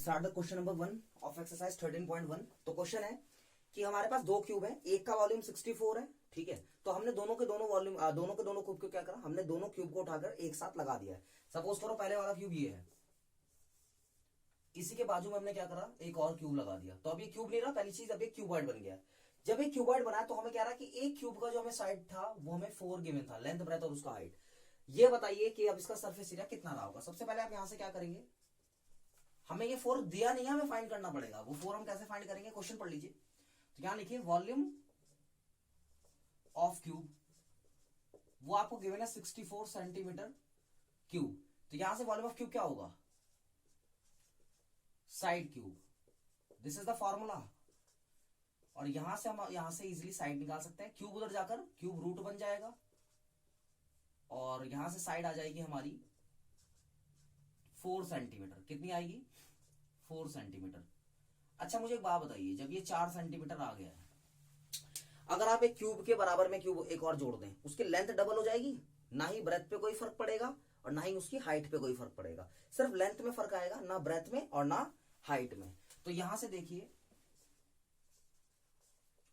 Start the question number 1 of exercise 13.1। तो question है कि हमारे पास दो क्यूब है, एक का वॉल्यूम 64 है, ठीक है। तो हमने दोनों के दोनों वॉल्यूम दोनों के दोनों क्यूब को क्या करा, हमने दोनों क्यूब को उठाकर एक साथ लगा दिया है। सपोज करो पहले वाला क्यूब ये है, इसी के बाजू में हमने क्या करा, एक और क्यूब लगा दिया। तो अब ये क्यूब नहीं रहा, पहली चीज अब एक क्यूबॉइड बन गया। जब एक क्यूबॉइड बना तो हमें क्या रहा कि एक क्यूब का जो हमें साइड था वो हमें 4 गिवन था, लेंथ ब्रेथ और उसका हाइट। ये बताइए कि अब इसका सरफेस एरिया कितना रहा होगा। सबसे पहले आप यहां से क्या करेंगे, हमें ये 4 दिया नहीं है, हमें फाइंड करना पड़ेगा। वो 4 हम कैसे फाइंड करेंगे, क्वेश्चन पढ़ लीजिए। तो यहां लिखिए वॉल्यूम ऑफ क्यूब, वो आपको गिवन है 64 सेंटीमीटर क्यूब। तो यहां से वॉल्यूम ऑफ क्यूब क्या होगा, side cube. This is the formula. और यहां से हम यहां से इजीली साइड निकाल सकते हैं। क्यूब उधर जाकर क्यूब रूट बन जाएगा और यहां से साइड आ जाएगी हमारी 4 सेंटीमीटर। कितनी आएगी, 4 सेंटीमीटर। अच्छा मुझे एक बात बताइए, जब ये 4 सेंटीमीटर आ गया है, अगर आप एक क्यूब के बराबर में क्यूब एक और जोड़ दें, उसकी लेंथ डबल हो जाएगी। ना ही ब्रेथ पे कोई फर्क पड़ेगा और ना ही उसकी हाइट पे कोई फर्क पड़ेगा, सिर्फ लेंथ में फर्क आएगा, ना ब्रेथ में और ना हाइट में। तो यहां से देखिए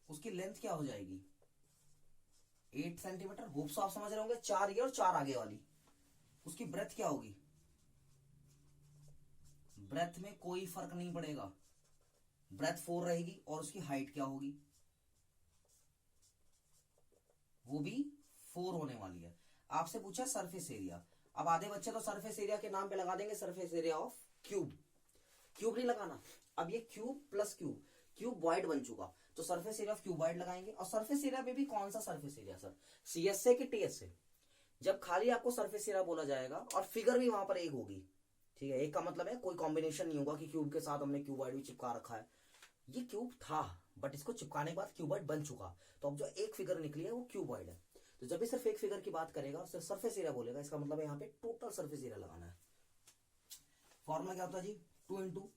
उसकी लेंथ क्या हो जाएगी, 8 सेंटीमीटर। होप सो आप समझ रहे होंगे, 4 ये और 4 आगे वाली। उसकी ब्रेथ क्या होगी, ब्रेथ में कोई फर्क नहीं पड़ेगा, ब्रेथ 4 रहेगी। और उसकी हाइट क्या होगी, वो भी 4 होने वाली है। आपसे पूछा सरफेस एरिया। अब आधे बच्चे तो सरफेस एरिया के नाम पे लगा देंगे surface area of cube. Cube नहीं लगाना, अब ये cube plus cube, cube wide बन चुका, तो surface area of cube wide लगाएंगे। और सरफेस एरिया में भी कौन सा सरफेस एरिया सर, सीएस से कि टीएस से। जब खाली आपको सरफेस एरिया बोला जाएगा और फिगर भी वहां पर एक होगी, ठीक है। एक का मतलब है कोई कॉम्बिनेशन नहीं होगा कि क्यूब के साथ हमने क्यूब वाइड भी चिपका रखा है। ये क्यूब था बट इसको चिपकाने के बाद क्यूब वाइड बन चुका, तो अब जो एक फिगर निकली है वो क्यूब वाइड है। तो जब भी सिर्फ एक फिगर की बात करेगा और सिर्फ सरफेस एरिया बोलेगा, इसका मतलब है यहाँ पे टोटल सरफेस एरिया लगाना है। फॉर्मूला क्या होता है जी, 2 into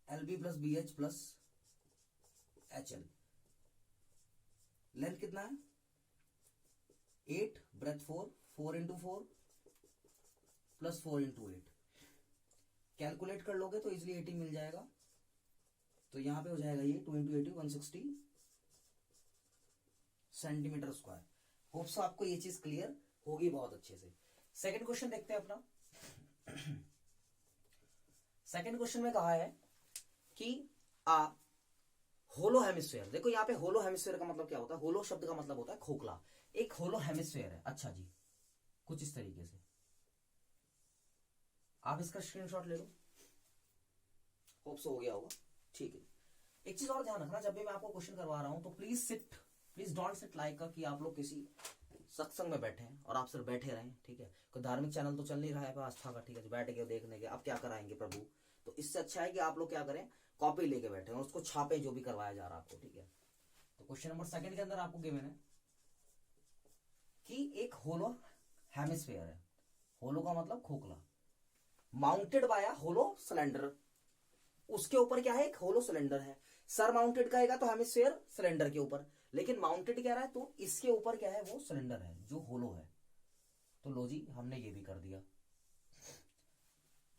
LB plus BH plus HL। Length कितना है 8, breadth 4, 4 into 4 plus 4 into 8। Calculate कर लोगे तो इजिली 80 मिल जाएगा। तो यहां पे हो जाएगा ये 2 into 80 160 centimetre square. Hope so आपको ये चीज क्लियर होगी बहुत अच्छे से। सेकंड क्वेश्चन देखते हैं अपना। सेकंड क्वेश्चन में कहा है कि होलो हेमिस्फीयर। देखो यहाँ पे होलो हेमिस्फीयर का मतलब क्या होता है, होलो शब्द का मतलब होता है खोखला। एक होलो हेमिस्फीयर है, अच्छा जी, कुछ इस तरीके से। आप इसका स्क्रीनशॉट ले लो, होप सो हो गया होगा, ठीक है। एक चीज और ध्यान रखना, जब भी मैं आपको क्वेश्चन करवा रहा हूं तो प्लीज डोंट सिट लाइक का कि आप लोग किसी सत्संग में बैठे हैं और आप सिर्फ बैठे रहें, ठीक है। कोई धार्मिक चैनल तो चल नहीं रहा है आस्था का, ठीक है, बैठ के देखने के अब क्या कराएंगे प्रभु। तो इससे अच्छा है कि आप लोग क्या करें, कॉपी लेके बैठे और उसको छापे जो भी करवाया जा रहा है आपको, ठीक है। तो क्वेश्चन नंबर 2 के अंदर आपको गिवन है कि एक होलो हेमिस्फीयर है, होलो का मतलब खोखला, माउंटेड बाय होलो सिलेंडर। उसके ऊपर क्या है, एक होलो सिलेंडर है। सर माउंटेड कहेगा तो हेमिस्फीयर सिलेंडर के ऊपर, लेकिन माउंटेड कह रहा है तो इसके ऊपर क्या है, वो सिलेंडर है जो होलो है। तो लो जी, हमने ये भी कर दिया।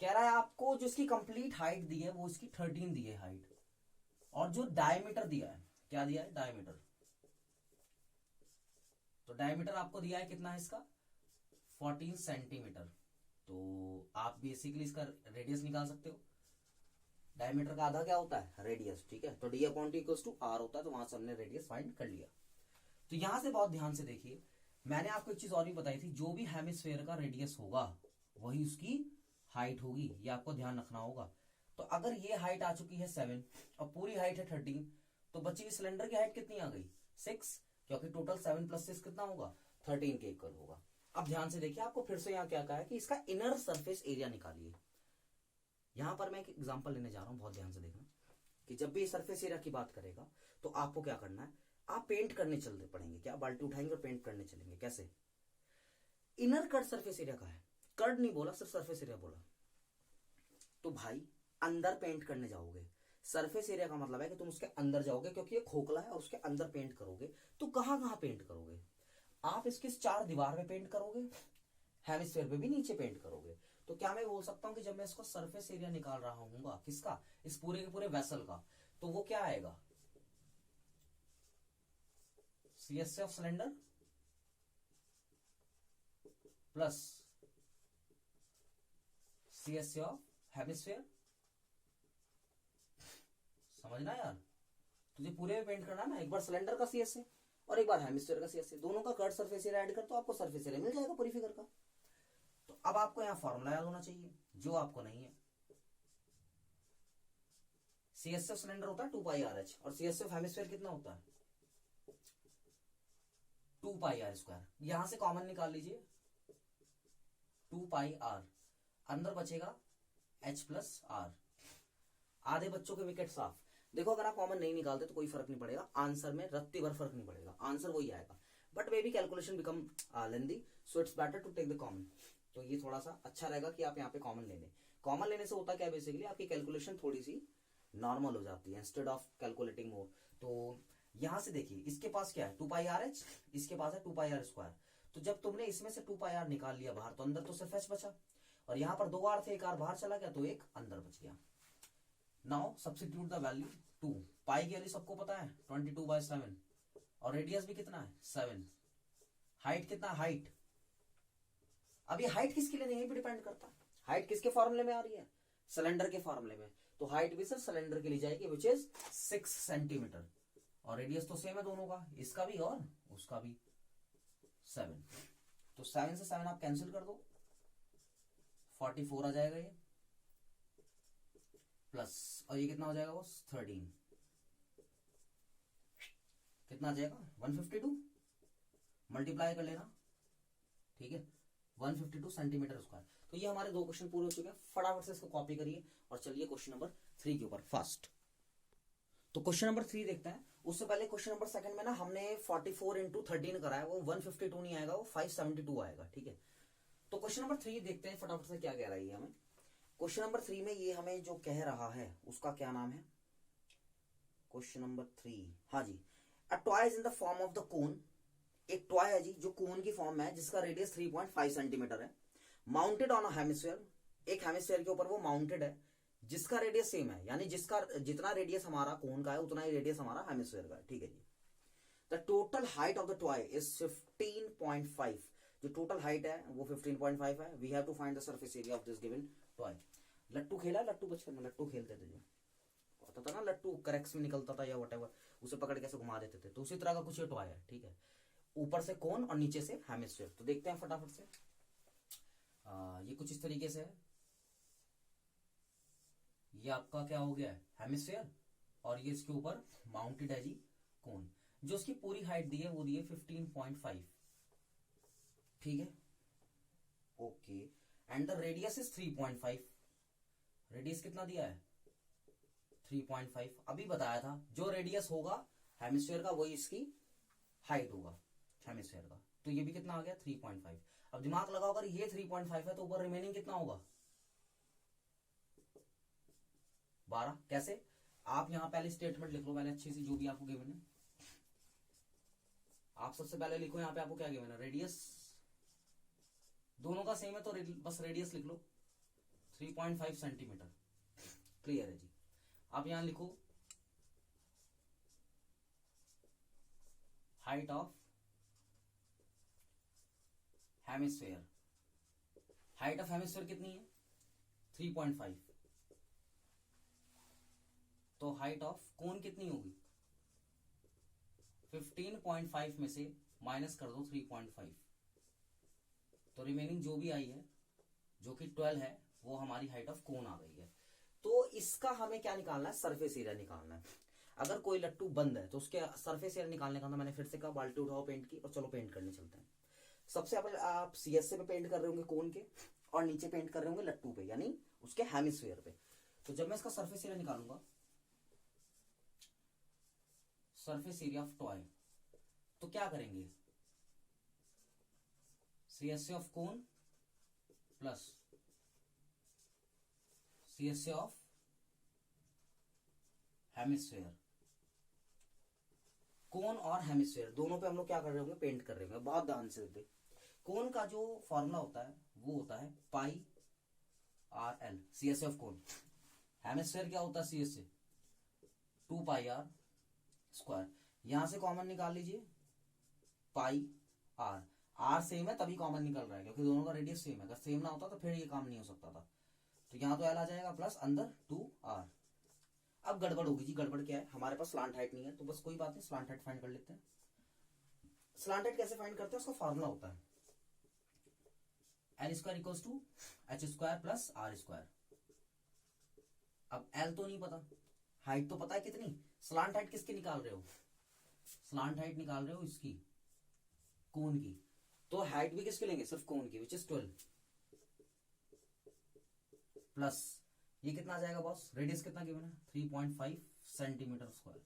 कह रहा है आपको जो इसकी कंप्लीट हाइट दी है वो इसकी 13 दी है हाइट, और जो डायमीटर दिया है, क्या दिया है, डायमीटर। तो डायमीटर आपको दिया है कितना है इसका, 14 सेंटीमीटर। तो आप बेसिकली इसका रेडियस निकाल सकते हो। डायमीटर का आधा क्या होता है, रेडियस, ठीक है। तो D/T=R होता है, तो वहां से हमने रेडियस फाइंड कर लिया। तो यहां से बहुत ध्यान से देखिए, मैंने आपको एक चीज और भी बताई थी, जो भी हेमिस्फीयर का रेडियस होगा वही उसकी हाइट होगी, ये आपको ध्यान रखना होगा। तो अगर ये हाइट आ चुकी है 7 और पूरी हाइट है 13, तो बची हुई सिलेंडर की हाइट कितनी आ गई, 6, क्योंकि टोटल 7 + 6 कितना होगा, 13 के इक्वल होगा। अब ध्यान से देखिए, आपको फिर से यहाँ क्या कहा है कि इसका इनर सरफेस एरिया निकालिए। यहां पर मैं एक एग्जांपल लेने जा रहा हूं, बहुत ध्यान से देखना कि जब भी सरफेस एरिया की बात करेगा तो आपको क्या करना है, आप पेंट करने चलते पड़ेंगे। क्या, बाल्टी उठाएंगे और पेंट करने चलेंगे। कैसे, इनर कट सरफेस एरिया का है, कर्ड नहीं बोला, सिर्फ सरफेस एरिया बोला। तो भाई अंदर पेंट करने जाओगे, सरफेस एरिया का मतलब है कि तुम उसके अंदर जाओगे, क्योंकि ये खोखला है और उसके अंदर पेंट करोगे। तो कहां कहां पेंट करोगे, आप इसके 4 दीवार में पेंट करोगे, हेमिस्फीयर पे भी नीचे पेंट करोगे। तो क्या मैं बोल सकता हूँ कि जब मैं इसको सरफेस एरिया निकाल रहा हूँ किसका, इस पूरे के पूरे वेसल का, तो वो क्या आएगा, CSA of cylinder plus CSA of hemisphere. समझना यार, तुझे पूरे में पेंट करना ना, एक बार सिलेंडर का CSA और एक बार हेमिस्फीयर का CSA, दोनों का कर्ड सरफेस एरिया ऐड कर तो आपको सरफेस एरिया मिल जाएगा पूरी फिगर का। तो अब आपको यहाँ फॉर्मूला याद होना चाहिए जो आपको नहीं है। CSA ऑफ सिलेंडर होता है 2πRH और CSA ऑफ हेमिस्फीयर कितना होता है 2πr²। यहां से कॉमन निकाल लीजिए 2πr, अंदर बचेगा H+R। आधे बच्चों के विकेट साफ। देखो अगर आप कॉमन नहीं निकालते तो कोई फर्क नहीं पड़ेगा, आंसर में रत्ती भर फर्क नहीं पड़ेगा, आंसर वही आएगा, but may be calculation become lengthy, so it's better to take the common. तो ये थोड़ा सा अच्छा रहेगा कि आप यहाँ पे कॉमन ले लें। कॉमन लेने से होता क्या बेसिकली, आपकी कैलकुलेशन थोड़ी सी नॉर्मल हो जाती है इंस्टेड ऑफ कैलकुलेटिंग मोर। तो यहां से देखिए इसके पास क्या है 2πRH, इसके पास है 2πr²। तो जब तुमने इसमें से 2πr निकाल लिया बाहर तो अंदर तो सिर्फ H बचा, और यहाँ पर 2 R थे, एक R बाहर चला गया तो एक अंदर बच गया। नाउ सब्स्टिट्यूट द वैल्यू 2, पाई की वैल्यू सबको पता है 22/7, और रेडियस भी कितना है 7, हाइट कितना, हाइट अब ये हाइट किसके लिए नहीं भी डिपेंड करता, हाइट किसके फॉर्मूले में आ रही है, सिलेंडर के फॉर्मूले में, तो हाइट भी सर सिलेंडर के लिए जाएगी विच इज 6 सेंटीमीटर, और रेडियस तो सेम है दोनों का, इसका भी और उसका भी 7। तो 7 से 7 आप कैंसिल कर दो, 44 आ जाएगा ये, प्लस और ये कितना हो जाएगा वो 13, कितना आ जाएगा 152, मल्टीप्लाई कर लेना, ठीक है 152 सेंटीमीटर स्क्वायर। तो ये हमारे 2 क्वेश्चन पूरे हो चुके हैं, फटाफट से इसको कॉपी करिए और चलिए क्वेश्चन नंबर 3 के ऊपर फास्ट। तो क्वेश्चन नंबर 3 देखते हैं। उससे पहले क्वेश्चन नंबर 2 में ना हमने 44 × 13 कराया, वो 152 नहीं आएगा, वो 572 आएगा, ठीक है। तो क्वेश्चन नंबर 3 देखते हैं फटाफट से क्या कह रही है हमें। क्वेश्चन नंबर 3 में ये हमें जो कह रहा है उसका क्या नाम है, क्वेश्चन नंबर 3, हाँ जी, a toy is in the form of the cone, एक टॉय है जी जो कोन की फॉर्म में है, जिसका रेडियस 3.5 सेंटीमीटर है, माउंटेड ऑन अ हेमिस्फीयर, एक हेमिस्फीयर के ऊपर वो माउंटेड है, जिसका रेडियस सेम है, यानी जिसका जितना रेडियस हमारा कोन का है उतना ही रेडियस हमारा हेमिस्फीयर का है, ठीक है जी। The total height of the toy is 15.5, जो टोटल हाइट है वो 15.5 है। We have to find the surface area of this given toy. लट्टू खेला, लट्टू बचपन में लट्टू खेलते थे जो होता था ना, लट्टू करेक्स में निकलता था या वटेवर, उसे पकड़ के ऐसे घुमा देते थे, तो उसी तरह का कुछ ये टॉय है, ठीक है, ऊपर से कोन और नीचे से हेमिस्फीयर। तो देखते हैं फटाफट से, ये कुछ इस तरीके से है, ये आपका क्या हो गया है हेमिस्फीयर, और ये इसके ऊपर माउंटेड है जी कोन, जो उसकी पूरी हाइट दी है वो दी है 15.5, ठीक है, okay, and the radius is 3.5, radius कितना दिया है 3.5, अभी बताया था जो रेडियस होगा हेमिस्फीयर का वही इसकी हाइट होगा हेमिस्फीयर का, तो ये भी कितना आ गया 3.5। अब दिमाग लगाओ, अगर ये 3.5 है तो ऊपर रिमेनिंग कितना होगा 12। कैसे, आप यहां पहले स्टेटमेंट लिख लो पहले अच्छी सी, जो भी आपको गिवन है, आप सबसे पहले लिखो यहाँ पे आपको क्या गिवन है, रेडियस दोनों का सेम है तो बस रेडियस लिख लो 3.5 सेंटीमीटर, क्लियर है जी। आप यहां लिखो height of hemisphere, height of hemisphere कितनी है 3.5, तो हाइट ऑफ कोन कितनी होगी 15.5 में से माइनस कर दो 3.5, तो रिमेनिंग जो भी आई है जो कि 12 है वो हमारी हाइट ऑफ कोन आ गई है। तो इसका हमें क्या निकालना है, सरफेस एरिया निकालना है। अगर कोई लट्टू बंद है तो उसके सरफेस एरिया निकालने का, तो मैंने फिर से कहा बाल्टी उठाओ पेंट की और चलो पेंट करने चलते हैं। सबसे पहले आप CSA पे पेंट कर रहे होंगे कोन के, और नीचे पेंट कर रहे होंगे लट्टू पे, यानी उसके हेमिस्फीयर पे। तो जब मैं इसका सरफेस एरिया निकालूंगा, सरफेस एरिया ऑफ टॉय, तो क्या करेंगे CSA of cone plus CSA of hemisphere, cone और हेमिस्फीयर दोनों पे हम लोग क्या कर रहे होंगे पेंट कर रहे होंगे। बहुत ध्यान से देखिए, कोन का जो फॉर्मूला होता है वो होता है pi R L, C S of cone. Hemisphere क्या होता है सी एस से, 2 पाई आर स्क्वायर। यहां से कॉमन निकाल लीजिए, पाई आर, आर सेम है तभी कॉमन निकल रहा है क्योंकि दोनों का रेडियस सेम है, अगर सेम ना होता तो फिर ये काम नहीं हो सकता था। तो यहाँ तो एल आ जाएगा प्लस अंदर 2 आर। अब गड़बड़ होगी जी, गड़बड़ क्या है, हमारे पास स्लांट हाइट नहीं है, तो बस कोई बात नहीं, स्लांट हाइट फाइंड कर लेते हैं। स्लांट हाइट कैसे फाइंड करते हैं, उसका फॉर्मूला होता है L square equals to H square plus R square. अब एल तो नहीं पता, हाइट तो पता है कितनी, स्लांट हाइट किसकी निकाल रहे हो, स्लांट हाइट निकाल रहे हो इसकी, कोन की, तो हाइट भी किसके लेंगे, सिर्फ कोन की, विच इज 12 प्लस ये कितना आ जाएगा बॉस, रेडियस कितना गिवन है 3.5 सेंटीमीटर स्क्वायर।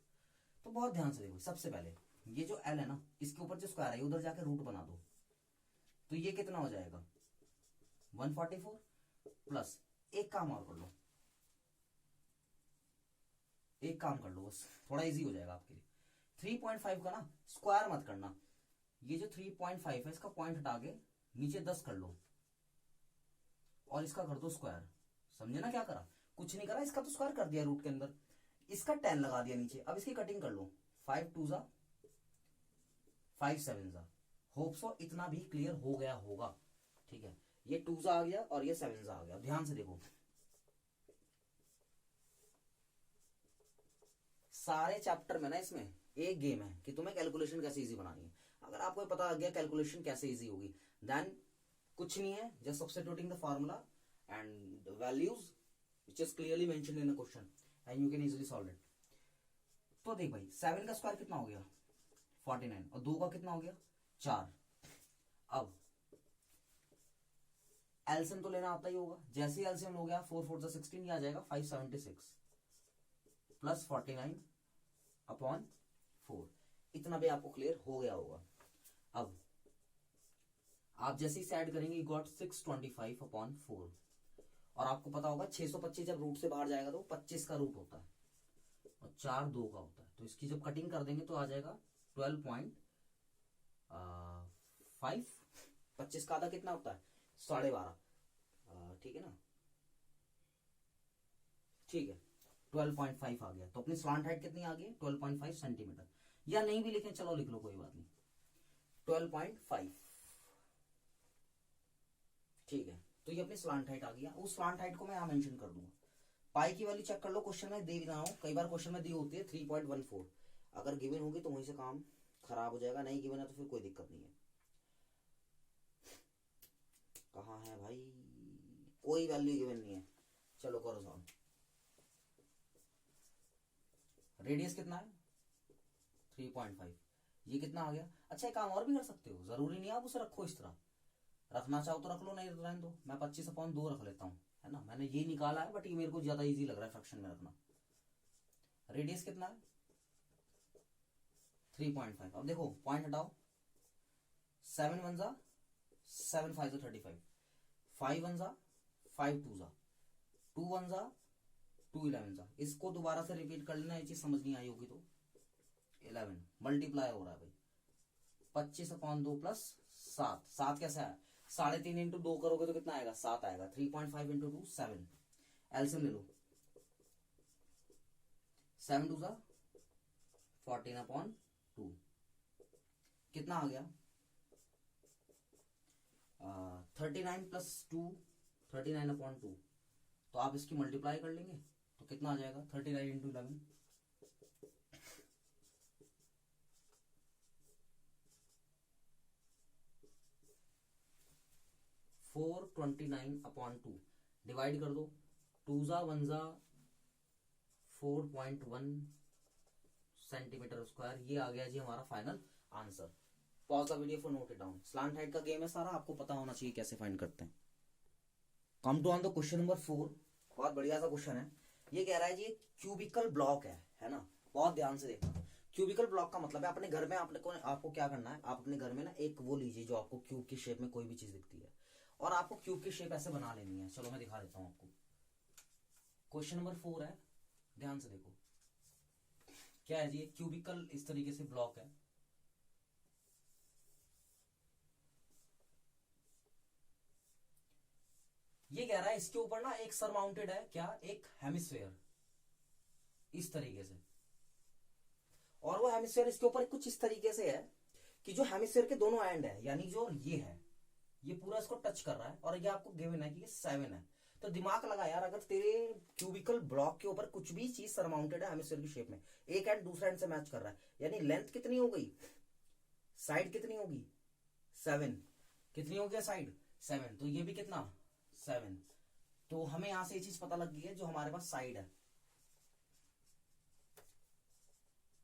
तो बहुत ध्यान से देखो, सबसे पहले ये जो एल है ना, इसके ऊपर जो स्क्वायर है उधर जाके रूट बना दो, तो ये कितना हो जाएगा 144 प्लस, एक काम और कर लो, एक काम कर लो बस, थोड़ा इजी हो जाएगा आपके लिए। 3.5 का ना स्क्वायर मत करना, ये जो 3.5 है इसका पॉइंट हटा के नीचे 10 कर लो और इसका कर दो स्क्वायर। समझे ना क्या करा, कुछ नहीं करा, इसका तो स्क्वायर कर दिया रूट के अंदर, इसका 10 लगा दिया नीचे। अब इसकी कटिंग कर लो, 5 2 जा 5 7 जा, होप सो इतना भी क्लियर हो गया होगा। ठीक है, ये 2 जा आ गया और ये 7 जा आ गया। ध्यान से देखो, सारे चैप्टर में ना इसमें एक गेम है कि तुम्हें कैलकुलेशन कैसे इजी बनानी है। अगर आपको पता लग गया कैलकुलेशन कैसे इजी होगी, देन कुछ नहीं है, just substituting the formula and values which is clearly mentioned in the question and you can easily solve it. तो देख भाई, 7 का स्क्वायर कितना हो गया 49 और 2 का कितना हो गया 4। अब एलसीएम तो लेना आता ही होगा, जैसे एलसीएम हो गया 4 4 16, ये आ जाएगा 576 प्लस 49 अपॉन 4। इतना भी आपको क्लियर हो गया होगा। अब आप जैसे ही ऐड करेंगे, गॉट 625 अपॉन 4, और आपको पता होगा 625 जब रूट से बाहर जाएगा तो 25 का रूट होता है और 4 2 का होता है, तो इसकी जब कटिंग कर देंगे तो आ जाएगा 12.5। 25 का आधा कितना होता है 12.5, ठीक है ना, ठीक है 12.5 आ गया। तो अपनी स्लांट हाइट कितनी आ गई 12.5 सेंटीमीटर, या नहीं भी लिखें चलो लिख लो कोई बात नहीं, 12.5। ठीक है, तो ये अपनी स्लांट हाइट आ गया। उस स्लांट हाइट को मैं यहां मेंशन कर दूंगा। पाई की वैल्यू चेक कर लो, क्वेश्चन में दे भी रहा हूं, कई बार क्वेश्चन में दी होती है 3.14। अगर गिवन होगी तो वहीं से काम खराब हो जाएगा, नहीं गिवन है तो फिर कोई दिक्कत नहीं है। कहाँ है भाई, कोई वैल्यू गिवन नहीं है, चलो करो सॉल्व। रेडियस कितना है 3.5, ये कितना आ गया। अच्छा एक काम और भी कर सकते हो, जरूरी नहीं आप उसे रखो इस तरह, रखना चाहो तो रख लो, नहीं रहने दो। मैं 25/2 रख लेता हूँ, है ना, मैंने ये निकाला है बट ये मेरे को ज्यादा इजी लग रहा है फ्रैक्शन में रखना। रेडियस कितना है 3.5। अब देखो पॉइंट हटाओ, 7 1 जा 7 5 35, 5 1 जा 5 2 जा 2 1 जा 2 11 जा। इसको दोबारा से रिपीट कर लेना, ये चीज समझ नहीं आई होगी तो 11 मल्टीप्लाई हो रहा है भाई, 25/2 प्लस 7। 7 कैसा है 3.5 इंटू 2 करोगे तो कितना आएगा 7 आएगा। 3.5 इंटू 2 7, एलसीएम ले लो, 7 2 जा 14/2, कितना आ गया 39 प्लस 2 39/2। तो आप इसकी मल्टीप्लाई कर लेंगे तो कितना आ जाएगा 39 इंटू 11, 429/2 डिवाइड कर दो, 2 जा 1 जा 4.1 सेंटीमीटर स्क्वायर। ये आ गया जी हमारा final answer. Pause the video for note it down. Slant height का गेम है सारा, आपको पता होना चाहिए कैसे फाइंड करते हैं। Come to on the question number 4, बहुत बढ़िया सा क्वेश्चन है। ये कह रहा है जी क्यूबिकल ब्लॉक है ना, बहुत ध्यान से देखना। क्यूबिकल ब्लॉक का मतलब है अपने घर में आपको क्या करना है, आप अपने घर में ना एक वो लीजिए जो आपको क्यूब की शेप में कोई भी चीज दिखती है, और आपको क्यूब की शेप ऐसे बना लेनी है। चलो मैं दिखा देता हूं आपको। क्वेश्चन नंबर 4 है, ध्यान से देखो क्या है जी, क्यूबिकल इस तरीके से ब्लॉक है, ये कह रहा है इसके ऊपर ना एक सरमाउंटेड है क्या, एक हेमिस्फेयर इस तरीके से, और वो हेमिस्फेयर इसके ऊपर कुछ इस तरीके से है कि जो हेमिस्फेयर के दोनों एंड है, यानी जो ये है ये पूरा इसको टच कर रहा है, और ये आपको गिवन है कि ये 7 है। तो दिमाग लगा यार, अगर तेरे क्यूबिकल ब्लॉक के ऊपर कुछ भी चीज सरमाउंटेड है हेमिस्फेयर की शेप में, एक एंड दूसरा एंड से मैच कर रहा है, यानी लेंथ कितनी हो गई, साइड कितनी होगी 7, कितनी हो गया साइड 7, तो ये भी कितना 7। तो हमें यहां से ये चीज पता लग गई है, जो हमारे पास साइड है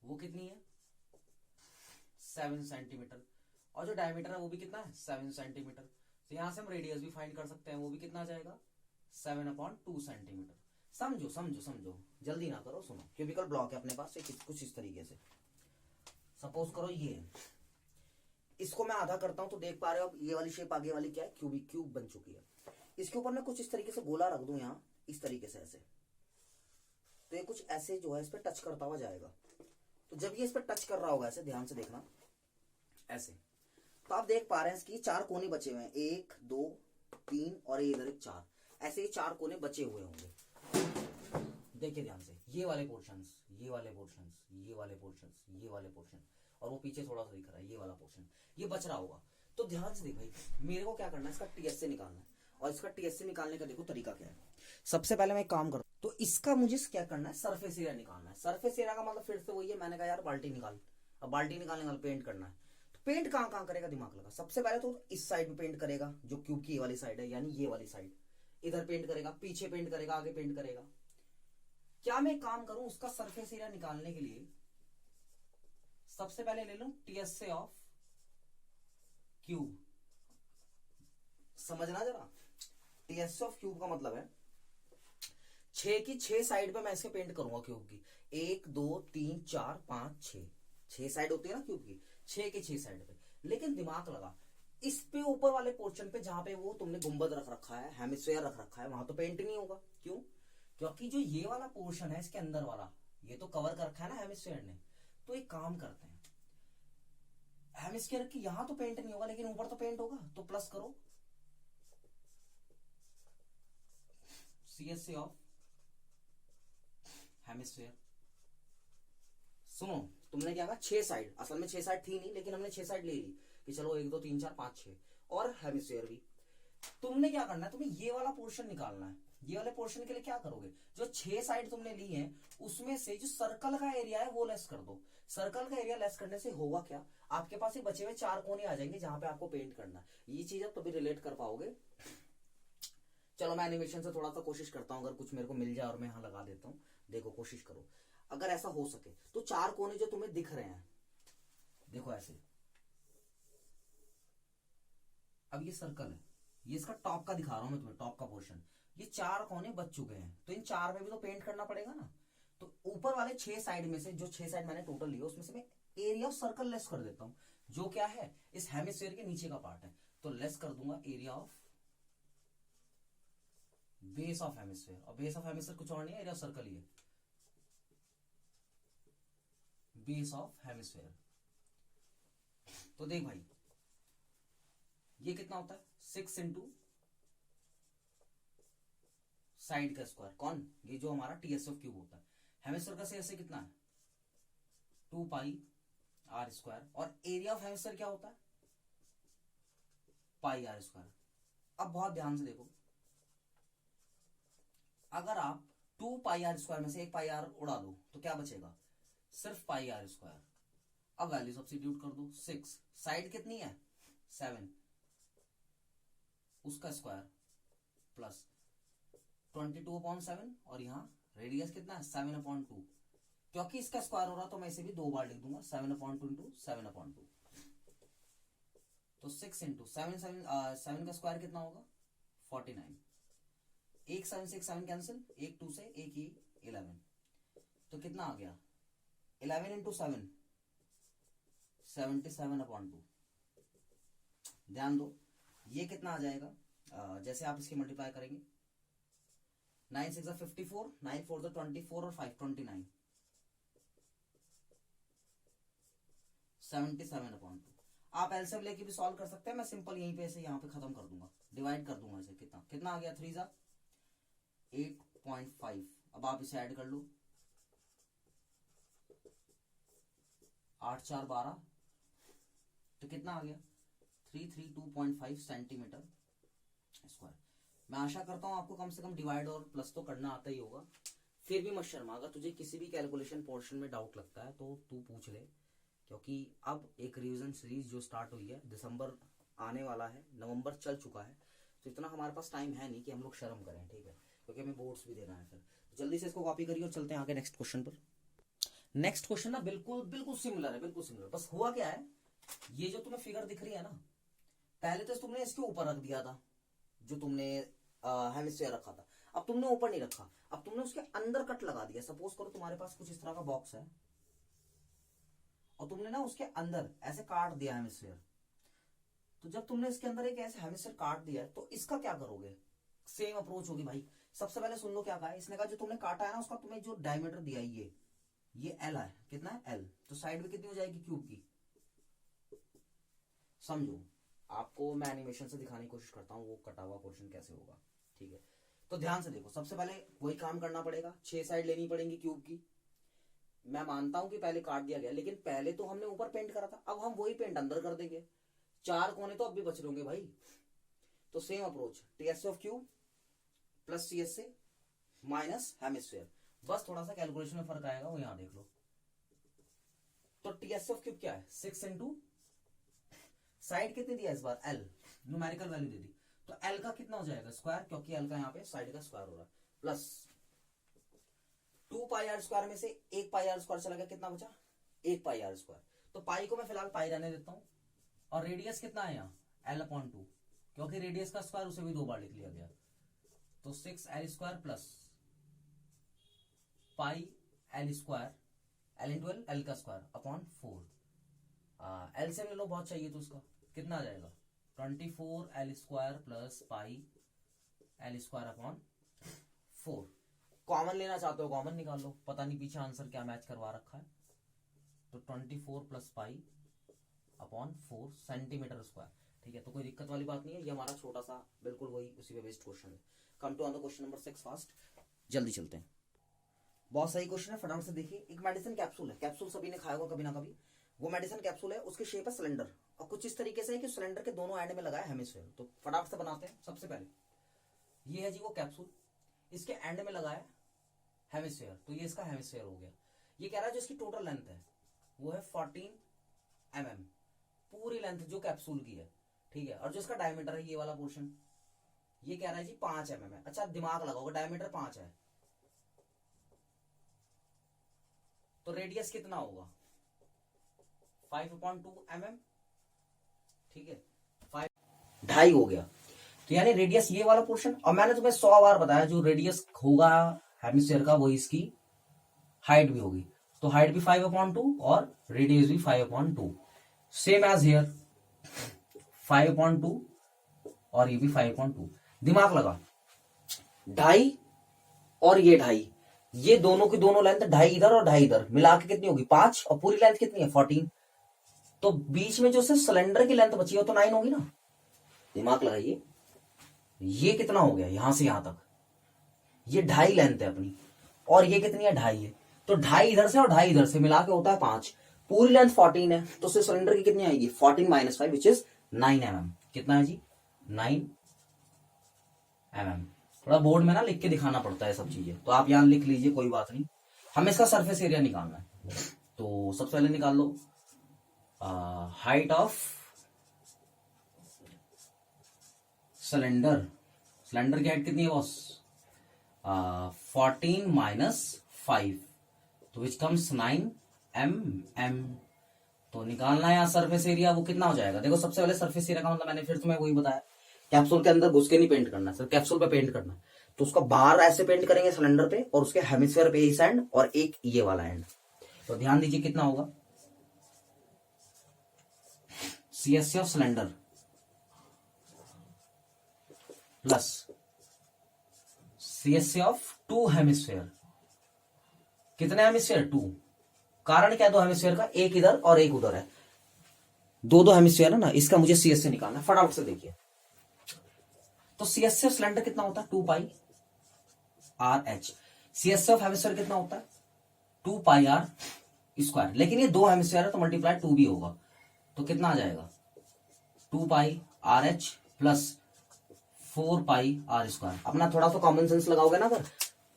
वो कितनी है 7 सेंटीमीटर, और जो डायमीटर है वो भी कितना है 7 सेंटीमीटर। तो यहां से हम रेडियस भी फाइंड कर सकते हैं, वो भी कितना जाएगा 7/2 सेंटीमीटर। समझो समझो समझो, जल्दी ना करो, सुनो। क्यूबिकल ब्लॉक है अपने पास कुछ इस तरीके से, सपोज करो ये, इसको मैं आधा करता हूं तो देख पा रहे हो अब ये वाली शेप आगे वाली क्या है, क्यूब बन चुकी है। इसके ऊपर मैं कुछ इस तरीके से गोला रख दूं यहाँ इस तरीके से ऐसे, तो ये कुछ ऐसे जो है इस पर टच करता हुआ जाएगा। तो जब ये इस पर टच कर रहा होगा ऐसे, ध्यान से देखना ऐसे, तो आप देख पा रहे हैं इसकी 4 कोने बचे हुए हैं, 1 2 3 और ये इधर एक 4, ऐसे ये 4 कोने बचे हुए होंगे। देखिए ध्यान से, ये वाले पोर्शंस, ये वाले पोर्शंस, ये वाले पोर्शंस, ये वाले पोर्शन, और वो पीछे थोड़ा सा दिख रहा है ये वाला पोर्शन, ये बच रहा होगा। तो ध्यान से देख भाई, मेरे को क्या करना है, इसका टीएसए निकालना है, और इसका टीएसए निकालने का देखो तरीका क्या है। सबसे पहले मैं एक काम करता हूं, तो इसका मुझे क्या करना है, सरफेस एरिया निकालना है। सरफेस एरिया का मतलब फिर से वही है, मैंने कहा यार बाल्टी निकाल, अब बाल्टी निकालने का पेंट करना है, तो पेंट कहां कहां करेगा दिमाग लगा। सबसे पहले तो इस साइड में पेंट करेगा, जो क्यूब की ये वाली साइड है, यानी ये वाली साइड, इधर पेंट करेगा, पीछे पेंट करेगा, आगे पेंट करेगा। क्या मैं काम करूं, उसका सरफेस एरिया निकालने के लिए सबसे पहले ले लूं टीएसए ऑफ क्यूब। समझना जरा, टीएसए ऑफ क्यूब का मतलब है 6 की 6 साइड पे मैं इसके पेंट करूंगा क्यूब की, 1 2 3 4 5 6 साइड होती है ना क्यूब की, 6 की 6 साइड पे। लेकिन दिमाग लगा, इस पे ऊपर वाले पोर्शन पे जहां पे वो तुमने गुंबद रख रखा है, हेमिस्फेयर रख रखा है, वहां तो पेंट नहीं होगा। क्यों? क्योंकि जो ये वाला पोर्शन है इसके अंदर वाला, ये तो कवर कर रखा है ना हेमिस्फेयर ने। तो एक काम करते हैं, हेमिस्फेयर की यहां तो पेंट नहीं होगा, लेकिन ऊपर तो पेंट होगा, तो प्लस करो सीएसए ऑफ हेमिस्फेयर। सुनो, तुमने क्या कहा 6 साइड, असल में 6 साइड थी नहीं, लेकिन हमने 6 साइड ले ली कि चलो 1 2 3 4 5 6, और हेमिस्फेयर भी। तुमने क्या करना है, तुम्हें ये वाला पोर्शन निकालना है। ये वाले पोर्शन के लिए क्या करोगे, जो 6 साइड तुमने ली है उसमें से जो सर्कल का एरिया है वो लेस कर दो। सर्कल का एरिया लेस करने से होगा क्या, आपके पास ये बचे हुए 4 कोने आ जाएंगे जहां पे आपको पेंट करना है। ये चीज अब तो भी रिलेट कर पाओगे। चलो मैं एनिमेशन से थोड़ा सा कोशिश करता हूं, अगर कुछ मेरे को मिल जाए और मैं यहां लगा देता हूं। देखो कोशिश करो, अगर ऐसा हो सके तो 4 कोने जो तुम्हें दिख रहे हैं, देखो ऐसे, अब ये सर्कल है, ये इसका टॉप का दिखा रहा हूं मैं तुम्हें, टॉप का पोर्शन, ये 4 कोने बच चुके हैं, तो इन 4 में भी तो पेंट करना पड़ेगा ना। तो ऊपर वाले 6 साइड में से, जो 6 साइड मैंने टोटल लिया उसमें से मैं एरिया ऑफ सर्कल लेस कर देता हूं, जो क्या है इस हेमिस्फीयर के नीचे का पार्ट है। तो लेस कर दूंगा area of base of hemisphere, और बेस ऑफ हेमिस्फीयर कुछ और नहीं है, एरिया ऑफ सर्कल ही है, बेस ऑफ हेमिस्फीयर। तो देख भाई, ये कितना होता है 6 इंटू साइड का स्क्वायर, कौन, ये जो हमारा टीएस ऑफ क्यूब होता है। हेमिस्फीयर का सीएसए कितना है 2 पाई आर स्क्वायर, और एरिया ऑफ हेमिस्फीयर क्या होता है पाई आर स्क्वायर। अब बहुत ध्यान से देखो, अगर आप 2 पाई आर स्क्वायर में से 1 पाई आर उड़ा दो तो क्या बचेगा, सिर्फ पाई आर स्क्वायर। अब वैल्यू सब्स्टिट्यूट कर दो, 6, साइड कितनी है 7, उसका स्क्वायर प्लस 22/7, और यहां रेडियस कितना है 7/2, क्योंकि इसका स्क्वायर हो रहा तो मैं इसे भी 2 बार लिख दूंगा, 7/2 इंटू 7/2। तो 6 इंटू 7 का स्क्वायर कितना होगा 49, 1 7 से 7 कैंसिल, 1 2 से 1 ही 11, तो कितना आ गया 11 इंटू 7 77/2। ध्यान दो, ये कितना आ जाएगा, जैसे आप इसकी मल्टीप्लाई करेंगे, 9 6 54, 9 4 24 और 5 29, 77/2। आप एलसीएम लेके भी सॉल्व कर सकते हैं, मैं सिंपल यहीं पे से यहाँ पे खत्म कर दूंगा। डिवाइड कर दूंगा इसे, कितना कितना आ गया, 3 जा 8.5। अब आप इसे ऐड कर लो, 8 4 12, तो कितना आ गया 332.5 सेंटीमीटर स्क्वायर। मैं आशा करता हूं आपको कम से कम डिवाइड और प्लस तो करना आता ही होगा। फिर भी मत शर्मा, अगर तुझे किसी भी कैलकुलेशन पोर्शन में डाउट लगता है तो तू पूछ ले, क्योंकि अब एक रिवीजन सीरीज जो स्टार्ट हुई है, दिसंबर आने वाला है, नवंबर चल चुका है, तो इतना हमारे पास टाइम है नहीं कि हम लोग शर्म करें, ठीक है, क्योंकि हमें बोर्ड्स भी देना है। फिर जल्दी से इसको कॉपी करिए और चलते हैं आगे नेक्स्ट क्वेश्चन पर। नेक्स्ट क्वेश्चन ना बिल्कुल बिल्कुल सिमिलर है, बिल्कुल सिमिलर। बस हुआ क्या है, ये जो तुम्हें फिगर दिख रही है ना, पहले तो तुमने इसके ऊपर रख दिया था, जो तुमने हेमिस्फीयर रखा था, अब तुमने ऊपर नहीं रखा, अब तुमने उसके अंदर कट लगा दिया। सपोज करो तुम्हारे पास कुछ इस तरह का बॉक्स है और तुमने ना उसके अंदर ऐसे काट दिया हेमिस्फीयर। तो जब तुमने इसके अंदर एक ऐसे हेमिस्फीयर काट दिया है, तो इसका क्या करोगे, सेम अप्रोच होगी भाई। सबसे पहले सुन लो क्या कहा है इसने, कहा जो तुमने काटा है ना उसका तुम्हें जो डायमीटर दिया है ये एल है, कितना है एल, तो साइड में कितनी हो जाएगी क्यूब की। समझो, आपको मैं एनिमेशन से दिखाने की कोशिश करता हूँ वो कटा हुआ पोर्शन कैसे होगा, ठीक है। तो ध्यान से देखो, सबसे पहले वही काम करना पड़ेगा, 6 साइड लेनी पड़ेंगी क्यूब की। मैं मानता हूं कि पहले काट दिया गया, लेकिन पहले तो हमने ऊपर पेंट करा था, अब हम वही पेंट अंदर कर देंगे। 4 कोने तो अब भी बच रहे होंगे भाई, तो same approach, TSA of cube plus CSA minus hemisphere. बस थोड़ा सा कैलकुलेशन में फर्क आएगा, वो यहां देख लो। तो टीएसए ऑफ क्यूब क्या है, 6 इंटू साइड कितनी दिया इस बार, एल, न्यूमेरिकल वैल्यू दे दी, तो एल का कितना हो जाएगा स्क्वायर, क्योंकि एल का यहाँ पे साइड का स्क्वायर हो रहा है, प्लस 2 पाई आर स्क्वायर में से 1 पाई आर स्क्वायर चला गया, कितना बचा 1 पाई आर स्क्वायर। तो पाई को मैं फिलहाल पाई रहने देता हूं, और रेडियस कितना है यहाँ L/2, क्योंकि रेडियस का स्क्वायर उसे भी 2 बार लिख लिया गया, तो 6L square plus pi L square, L into L, L का स्क्वायर अपॉन 4। एल से ले लो, बहुत चाहिए तो उसका कितना आ जाएगा 24L square plus pi L square upon 4। Common लेना चाहते हो कॉमन निकाल लो, पता नहीं पीछे आंसर क्या मैच करवा रखा है। तो 24 plus pi upon 4 centimetre square, ठीक है। तो कोई दिक्कत वाली बात नहीं है, ये हमारा छोटा सा बिल्कुल वही उसी पे बेस्ड क्वेश्चन है। Come to on the question number 6 fast, जल्दी चलते हैं। बहुत सही क्वेश्चन है, फटाफट से देखिए। एक मेडिसिन कैप्सूल है, कैप्सूल सभी ने खाया होगा कभी ना कभी। वो मेडिसिन कैप्सूल है, उसकी शेप है सिलेंडर, और कुछ इस तरीके से है कि सिलेंडर के दोनों एंड में लगा है हेमिस्फीयर। तो फटाफट से बनाते हैं। सबसे पहले ये है जी वो कैप्सूल, इसके एंड में लगा है हेमिस्फीयर, तो ये इसका हेमिस्फीयर हो गया। ये कह रहा है जो इसकी टोटल लेंथ है वो है 14 mm, पूरी लेंथ जो कैप्सूल की है, ठीक है। और जो इसका डायमीटर है ये वाला पोर्शन, ये कह रहा है जी 5 mm है। अच्छा दिमाग लगाओगे, डायमीटर 5 है तो रेडियस कितना होगा 5/2 mm, ठीक है, 5.5 हो गया। तो यानी रेडियस ये वाला पोर्शन, और मैंने तुम्हें 100 बार बताया जो रेडियस होगा हेमिस्फीयर का वही इसकी हाइट भी होगी। तो हाइट भी 5/2 और रेडियस भी 5/2, सेम एज हियर 5/2 और ये भी 5/2। दिमाग लगा, 2.5 और ये 2.5, ये दोनों की दोनों लेंथ 2.5 इधर और 2.5 इधर, मिला के कितनी होगी 5, और पूरी लेंथ कितनी है 14। तो बीच में जो सिर्फ सिलेंडर की लेंथ बची है तो 9 होगी ना। दिमाग लगाइए, ये कितना हो गया यहां से यहां तक, ये 2.5 लेंथ है अपनी, और ये कितनी है 2.5 है, तो 2.5 इधर से और 2.5 इधर से मिला के होता है 5। पूरी लेंथ 14 है, तो सिर्फ सिलेंडर की कितनी आएगी 14 - 5 विच इज 9 mm। कितना है जी 9 mm। थोड़ा बोर्ड में ना लिख के दिखाना पड़ता है सब चीजें, तो आप यहां लिख लीजिए, कोई बात नहीं। हमें इसका सरफेस एरिया निकालना है, तो सबसे पहले निकाल लो हाइट ऑफ सिलेंडर। सिलेंडर की हाइट कितनी है बॉस 14 - 5, तो विच कम्स 9 mm। तो निकालना है यहाँ सरफेस एरिया, वो कितना हो जाएगा। देखो सबसे पहले सरफेस एरिया का मतलब मैंने फिर तुम्हें वही बताया, कैप्सूल के अंदर घुस के नहीं पेंट करना, सिर्फ कैप्सूल पे पेंट करना। तो उसका बाहर ऐसे पेंट करेंगे सिलेंडर पे, और उसके हेमिस्फीयर पे इस एंड और एक ये वाला एंड। तो ध्यान दीजिए कितना होगा CSC of cylinder plus CSC of 2 hemisphere. कितने हेमिस्फीयर 2, कारण क्या 2 हेमिस्फीयर का, एक इधर और एक उधर है, 2 हेमिस्फीयर है ना, इसका मुझे सीएससी निकालना है। फटाफट से देखिए, तो सीएससी ऑफ सिलेंडर कितना होता है 2 pi R H. CSC of hemisphere कितना होता है 2 पाई आर स्क्वायर। लेकिन ये 2 हेमिस्फीयर है तो मल्टीप्लाई 2 भी होगा, तो कितना आ जाएगा 2 pi R H plus 4 pi R square. अपना थोड़ा सा कॉमन सेंस लगाओगे ना अगर,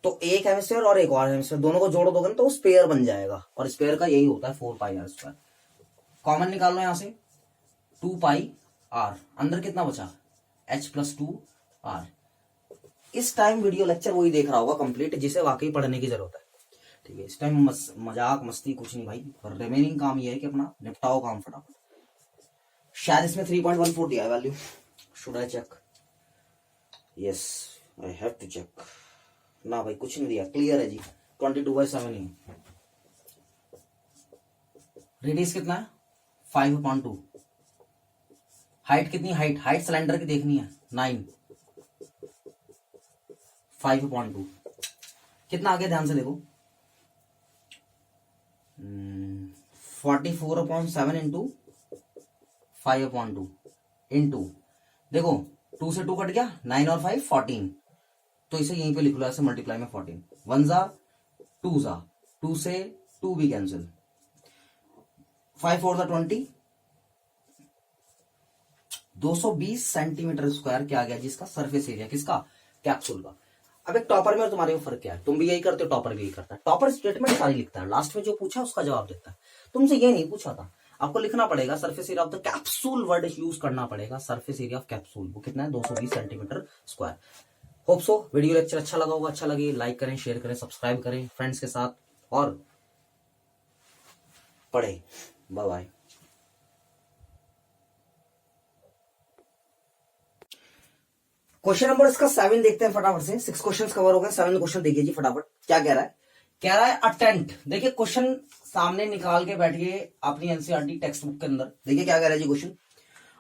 तो एक हेमिस्फीयर और एक और हेमिस्फीयर दोनों को जोड़ दोगे ना तो स्पेयर बन जाएगा, और स्पेयर का यही होता है 4 पाई आर स्क्वायर। कॉमन निकाल लो यहां से 2 पाई आर, अंदर कितना बचा एच प्लस 2 आर। इस टाइम वीडियो लेक्चर वही देख रहा होगा कंप्लीट जिसे वाकई पढ़ने की जरूरत है, ठीक है। इस टाइम मजाक मस्ती कुछ नहीं भाई, रिमेनिंग काम ये है कि अपना निपटाओ काम फटाफट। शायद इसमें 3.14 दिया है value, should I check? Yes I have to check. ना भाई कुछ नहीं दिया, क्लियर है जी, 22/7 ही। रेडियस कितना है 5/2। हाइट कितनी, हाइट सिलेंडर की देखनी है 9, 5/2 कितना आगे ध्यान से देखो 44/7 इंटू 5/2 इंटू, देखो 2 से 2 कट गया, 9 और 5 14, तो इसे यहीं पे लिख लो ऐसे मल्टीप्लाई में 14, 1 जा 2 जा, 2 से 2 भी कैंसिल, 5 4 जा 20, 220 सेंटीमीटर स्क्वायर क्या आ गया जिसका सरफेस एरिया, किसका कैप्सूल का। अब एक टॉपर में और तुम्हारे में फर्क क्या है, तुम भी यही करते हो, टॉपर भी यही करता है। टॉपर स्टेटमेंट सारी लिखता है, लास्ट में जो पूछा उसका जवाब देता है। तुमसे ये नहीं पूछा था, आपको लिखना पड़ेगा surface area of the capsule, word use करना पड़ेगा, सरफेस एरिया ऑफ कैप्सूल, वो कितना है 220 centimetre square. Hope so video lecture अच्छा लगा होगा, अच्छा लगे लाइक करें, शेयर करें, सब्सक्राइब करें फ्रेंड्स के साथ और पढ़े। Bye bye. क्वेश्चन नंबर इसका 7 देखते हैं फटाफट से, 6 क्वेश्चन कवर हो गए, 7 क्वेश्चन देखिए जी फटाफट क्या कह रहा है। कह रहा है अ टेंट, देखिए क्वेश्चन सामने निकाल के बैठिए अपनी एनसीईआरटी टेक्स्ट बुक के अंदर, देखिए क्या कह रहा है जी question.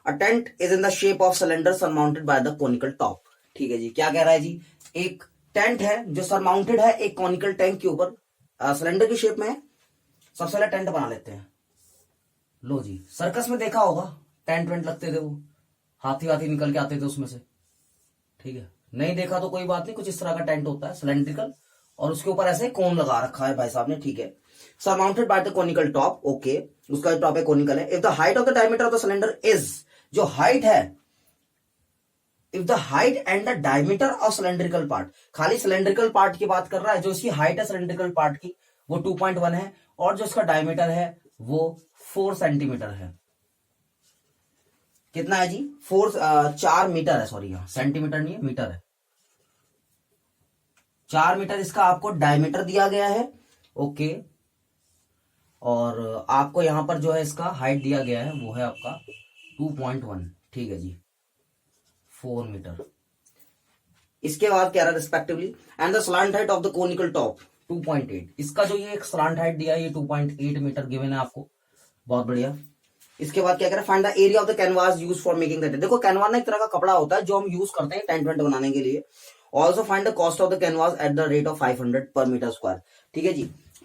A tent is in the shape of cylinder surmounted by the conical top. ठीक है जी, क्या कह रहा है जी, एक टेंट है जो सरमाउंटेड है एक कॉनिकल टैंक के ऊपर, सिलेंडर की शेप में है। सबसे पहले टेंट बना लेते हैं। लो जी, सर्कस में देखा होगा टेंट वेंट लगते थे, वो हाथी वाथी निकल के आते थे उसमें से, ठीक है। नहीं देखा तो कोई बात नहीं, कुछ इस तरह का टेंट होता है सिलेंड्रिकल, और उसके ऊपर ऐसे कोन लगा रखा है भाई साहब ने, ठीक है। Surmounted by the conical top, okay, उसका टॉप है कोनिकल है। If the height of the diameter of the cylinder is, जो हाइट है, if the height and the diameter of cylindrical part, खाली सिलेंड्रिकल पार्ट की बात कर रहा है, जो इसकी हाइट है सिलेंड्रिकल पार्ट की वो 2.1 है, और जो इसका डायमीटर है वो 4 सेंटीमीटर है। कितना है जी 4 मीटर है, सॉरी यहां सेंटीमीटर नहीं है मीटर है, 4 मीटर इसका आपको डायमीटर दिया गया है, ओके। और आपको यहां पर जो है इसका हाइट दिया गया है वो है आपका 2.1, ठीक है जी 4 मीटर। इसके बाद क्या रहा respectively, and the slant height of the conical top 2.8, इसका जो ये एक स्लांट हाइट दिया है ये 2.8 मीटर गिवन है आपको, बहुत बढ़िया। इसके बाद क्या कह रहा है, find the area of the canvas use for making the tent. देखो कैनवास ना एक तरह का कपड़ा होता है जो हम यूज करते हैं टेंट वेंट बनाने के लिए। Also find the cost of the canvas at the rate of 500 पर मीटर स्क्वायर, ठीक है जी।